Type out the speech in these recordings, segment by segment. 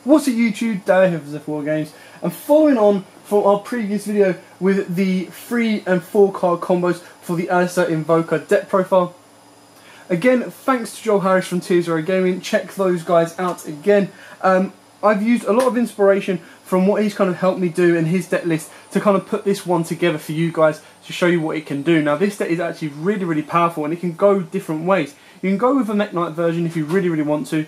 What's up YouTube, Dale here for Zephyr Wargames, and following on from our previous video with the 3 and 4 card combos for the Alistair Invoker deck profile. Again, thanks to Joel Harris from Tier 0 Gaming, check those guys out again. I've used a lot of inspiration from what he's kind of helped me do in his deck list to kind of put this one together for you guys to show you what it can do. Now this deck is actually really powerful and it can go different ways. You can go with a Mech Knight version if you really want to,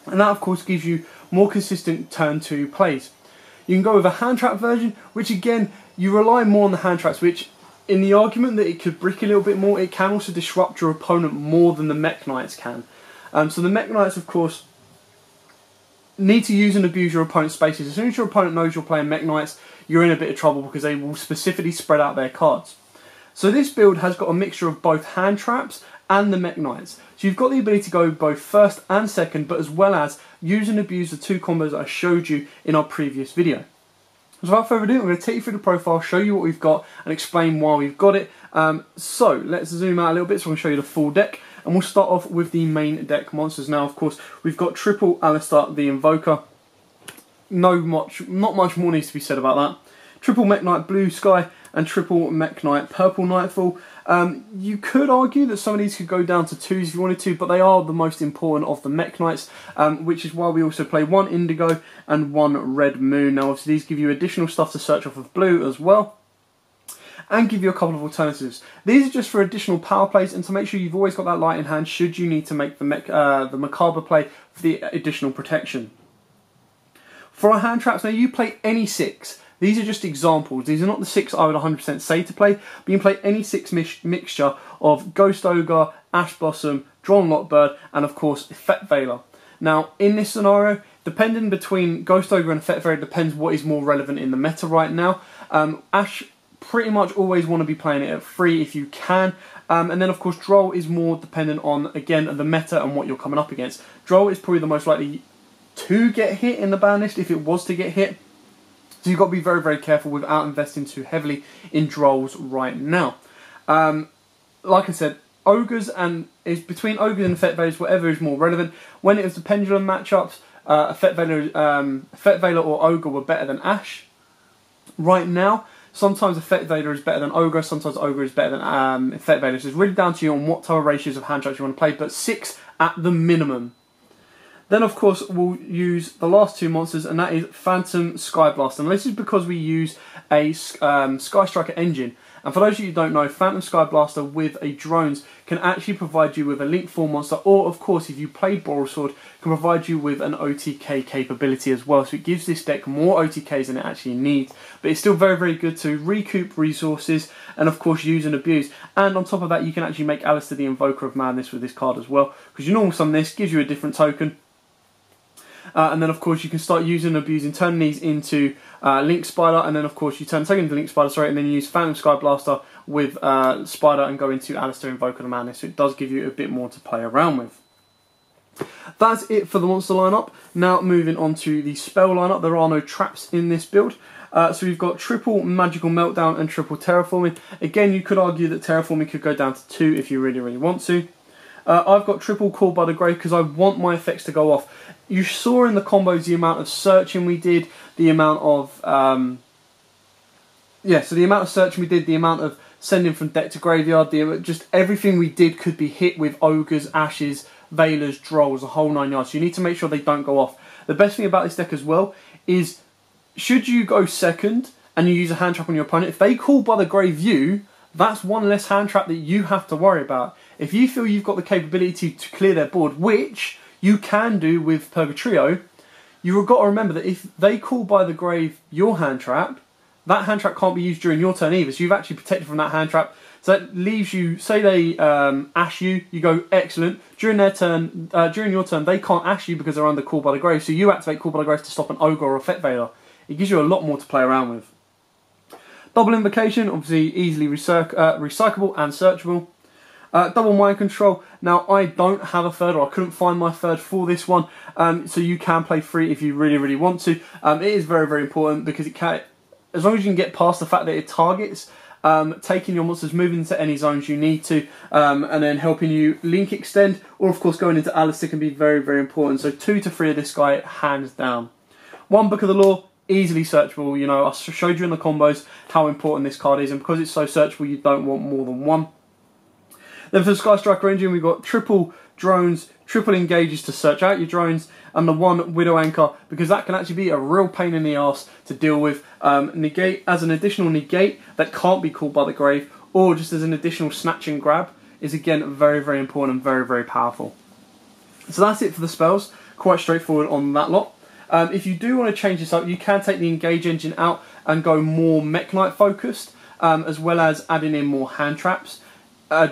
and that of course gives you more consistent turn 2 plays. You can go with a hand trap version, which again, you rely more on the hand traps, which in the argument that it could brick a little bit more, it can also disrupt your opponent more than the Mech Knights can. So the Mech Knights of course need to use and abuse your opponent's spaces. As soon as your opponent knows you're playing Mech Knights, you're in a bit of trouble because they will specifically spread out their cards. So this build has got a mixture of both hand traps and the Mech Knights. So you've got the ability to go both first and second, but as well as use and abuse the 2 combos that I showed you in our previous video. So without further ado, I'm going to take you through the profile, show you what we've got, and explain why we've got it. So let's zoom out a little bit so I can show you the full deck. And we'll start off with the main deck monsters. Now, of course, we've got triple Alistair the Invoker. Not much more needs to be said about that. Triple Mech Knight Blue Sky and triple Mech Knight Purple Nightfall. You could argue that some of these could go down to 2s if you wanted to, but they are the most important of the Mech Knights, which is why we also play 1 Indigo and 1 Red Moon. Now, obviously, these give you additional stuff to search off of blue as well, and give you a couple of alternatives. These are just for additional power plays and to make sure you've always got that light in hand should you need to make the Macabre play for the additional protection. For our hand traps, now you play any 6. These are just examples. These are not the 6 I would 100% say to play, but you can play any 6 mixture of Ghost Ogre, Ash Blossom, Drawn Lockbird, and of course Effect Veiler. Now in this scenario, depending between Ghost Ogre and Effect Veiler depends what is more relevant in the meta right now. Ash pretty much always want to be playing it at 3 if you can. And then of course Droll is more dependent on, again, the meta and what you're coming up against. Droll is probably the most likely to get hit in the ban list if it was to get hit. So you've got to be very careful without investing too heavily in Drolls right now. Like I said, Ogres and it's between Ogres and Effect Veilers, whatever is more relevant. When it was the Pendulum matchups, Effect Veiler or Ogre were better than Ash. Right now, sometimes Effect Veiler is better than Ogre, sometimes Ogre is better than Effect Veiler. So it's really down to you on what type of ratios of hand traps you want to play, but 6 at the minimum. Then of course we'll use the last 2 monsters, and that is Phantom Skyblaster. And this is because we use a Sky Striker engine. And for those of you who don't know, Phantom Skyblaster with a drones can actually provide you with a Link 4 monster, or of course if you play Borrelsword, can provide you with an OTK capability as well. So it gives this deck more OTKs than it actually needs. But it's still very good to recoup resources and of course use and abuse. And on top of that, you can actually make Alistair the Invoker of Madness with this card as well, because your normal summon this gives you a different token. And then of course you can start using and abusing, turn these into Link Spider, and then of course you turn second into Link Spider, sorry, and then you use Phantom Skyblaster with Spider and go into Alistair Invoker of Madness. So it does give you a bit more to play around with. That's it for the monster lineup. Now moving on to the spell lineup. There are no traps in this build. So we've got triple Magical Meltdown and triple Terraforming. Again, you could argue that Terraforming could go down to 2 if you really want to. I've got triple Call by the Grave because I want my effects to go off. You saw in the combos the amount of searching we did, the amount of the amount of searching we did, the amount of sending from deck to graveyard, just everything we did could be hit with Ogres, Ashes, Veilers, Drolls, the whole 9 yards. So you need to make sure they don't go off. The best thing about this deck as well is, should you go second and you use a hand trap on your opponent, if they Call by the Grave you, that's 1 less hand trap that you have to worry about. If you feel you've got the capability to clear their board, which you can do with Purgatrio, you've got to remember that if they Call by the Grave your hand trap, that hand trap can't be used during your turn either. So you've actually protected from that hand trap. So that leaves you, say they ash you, you go excellent. During their turn, during your turn, they can't ash you because they're under Call by the Grave. So you activate Call by the Grave to stop an Ogre or Effect Veiler. It gives you a lot more to play around with. Double Invocation, obviously easily recyclable and searchable. Double Mind Control. Now I don't have a third, or I couldn't find my third for this one, so you can play 3 if you really want to. It is very important because it can, as long as you can get past the fact that it targets taking your monsters, moving into any zones you need to, and then helping you link extend, or of course going into Alistair can be very important. So 2 to 3 of this guy hands down. One Book of the Law, easily searchable. You know, I showed you in the combos how important this card is, and because it's so searchable, you don't want more than one. Then for the Sky Striker engine, we've got triple drones, triple engages to search out your drones, and the one Widow Anchor, because that can actually be a real pain in the arse to deal with. Negate as an additional negate that can't be called by the grave, or just as an additional snatch and grab, is again very, very important and very, very powerful. So that's it for the spells. Quite straightforward on that lot. If you do want to change this up, you can take the engage engine out and go more Mech Knight focused, as well as adding in more hand traps.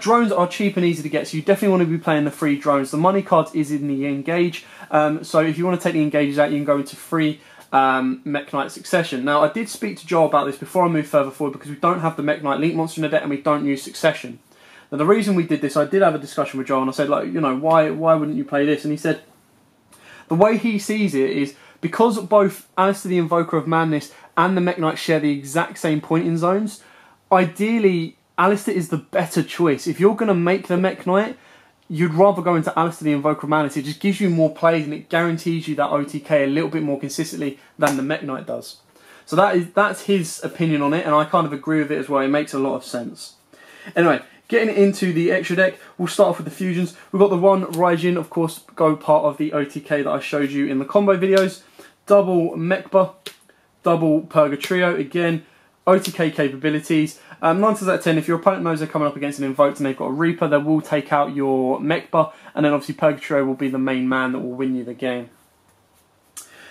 Drones are cheap and easy to get, so you definitely want to be playing the free drones. The money cards is in the engage, so if you want to take the engages out, you can go into free Mech Knight Succession. Now, I did speak to Joel about this before I move further forward, because we don't have the Mech Knight Link Monster in the deck and we don't use Succession. Now, the reason we did this, I did have a discussion with Joel and I said, like, you know, why wouldn't you play this? And he said the way he sees it is because both Alistair the Invoker of Madness and the Mech Knight share the exact same pointing zones, ideally Alistair is the better choice. If you're going to make the Mech Knight, you'd rather go into Alistair the Invoker of Madness. It just gives you more plays and it guarantees you that OTK a little bit more consistently than the Mech Knight does. So that's his opinion on it, and I kind of agree with it as well. It makes a lot of sense. Anyway, getting into the extra deck, we'll start off with the fusions. We've got the one Raijin, of course, go part of the OTK that I showed you in the combo videos. Double Mechba, double Purgatrio, again, OTK capabilities. 9 times out of 10, if your opponent knows they're coming up against an Invoked and they've got a Reaper, they will take out your Mechba, and then obviously Purgatrio will be the main man that will win you the game.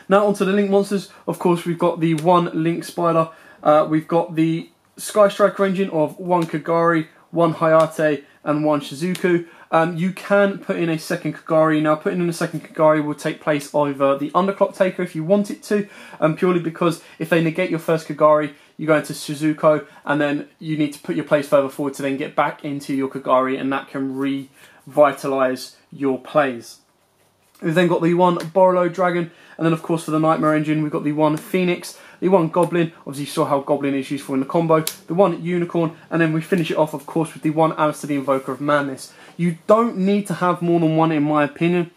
Now onto the Link Monsters. Of course, we've got the one Link Spider, we've got the Sky Striker engine of one Kagari, one Hayate, and one Shizuku. You can put in a second Kagari. Now, putting in a second Kagari will take place over the Underclock Taker if you want it to, purely because if they negate your first Kagari, you go into Shizuko, and then you need to put your plays further forward to then get back into your Kagari, and that can revitalise your plays. We've then got the one Borolo Dragon, and then of course for the Nightmare engine we've got the one Phoenix, the one Goblin, obviously you saw how Goblin is useful in the combo, the one Unicorn, and then we finish it off of course with the one Alistair the Invoker of Madness. You don't need to have more than one in my opinion,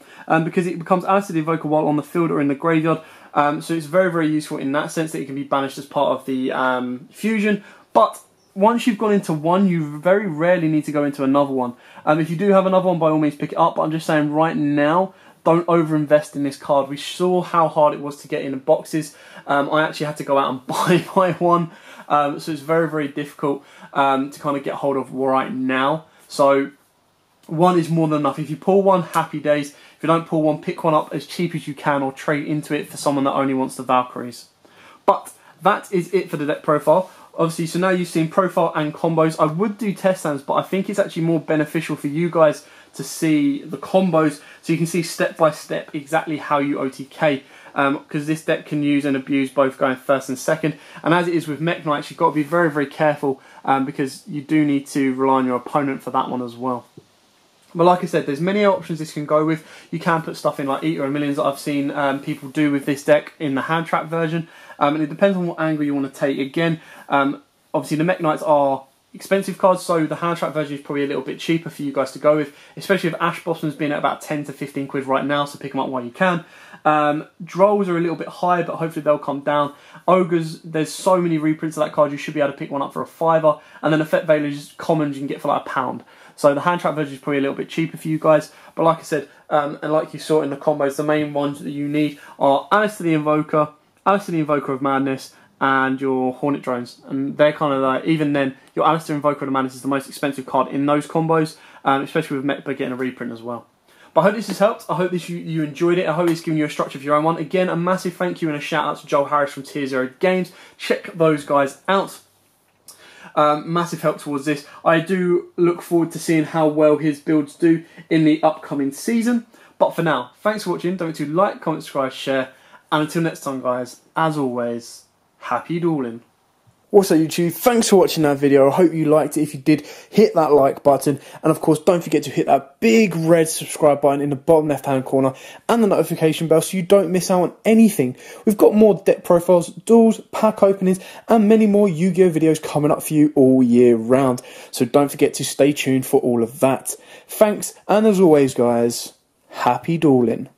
because it becomes Alistair the Invoker while on the field or in the graveyard, so it's very, very useful in that sense that it can be banished as part of the fusion, but once you've gone into one, you very rarely need to go into another one. If you do have another one, by all means pick it up, but I'm just saying right now, don't overinvest in this card. We saw how hard it was to get in the boxes. I actually had to go out and buy one, so it's very, very difficult to kind of get hold of right now. So one is more than enough. If you pull one, happy days. If you don't pull one, pick one up as cheap as you can or trade into it for someone that only wants the Valkyries. But that is it for the deck profile. Obviously, so now you've seen profile and combos. I would do test stands, but I think it's actually more beneficial for you guys to see the combos so you can see step by step exactly how you OTK, because this deck can use and abuse both going first and second, and as it is with Mech Knights, you've got to be very, very careful because you do need to rely on your opponent for that one as well. But like I said, there's many options this can go with. You can put stuff in like Eater and Millions that I've seen people do with this deck in the hand trap version, and it depends on what angle you want to take. Again, obviously the Mech Knights are expensive cards, so the hand trap version is probably a little bit cheaper for you guys to go with, especially if Ash Blossoms being at about 10 to 15 quid right now, so pick them up while you can. Drolls are a little bit high, but hopefully they'll come down. Ogres, there's so many reprints of that card, you should be able to pick one up for a £5, and then Effect Veilers commons you can get for like £1. So the hand trap version is probably a little bit cheaper for you guys, but like I said, and like you saw in the combos, the main ones that you need are Alistair the Invoker, Alistair the Invoker of Madness, and your Hornet Drones, and they're kind of like, even then, your Alistair Invoker of Madness is the most expensive card in those combos, especially with Mechba getting a reprint as well. But I hope this has helped. I hope you enjoyed it. I hope it's given you a structure of your own one. Again, a massive thank you and a shout out to Joel Harris from Tier 0 Games. Check those guys out. Massive help towards this. I do look forward to seeing how well his builds do in the upcoming season. But for now, thanks for watching. Don't forget to like, comment, subscribe, share, and until next time guys, as always, happy dueling. Also YouTube, thanks for watching that video. I hope you liked it. If you did, hit that like button, and of course don't forget to hit that big red subscribe button in the bottom left hand corner and the notification bell so you don't miss out on anything. We've got more deck profiles, duels, pack openings, and many more Yu-Gi-Oh videos coming up for you all year round, so don't forget to stay tuned for all of that. Thanks, and as always guys, happy dueling.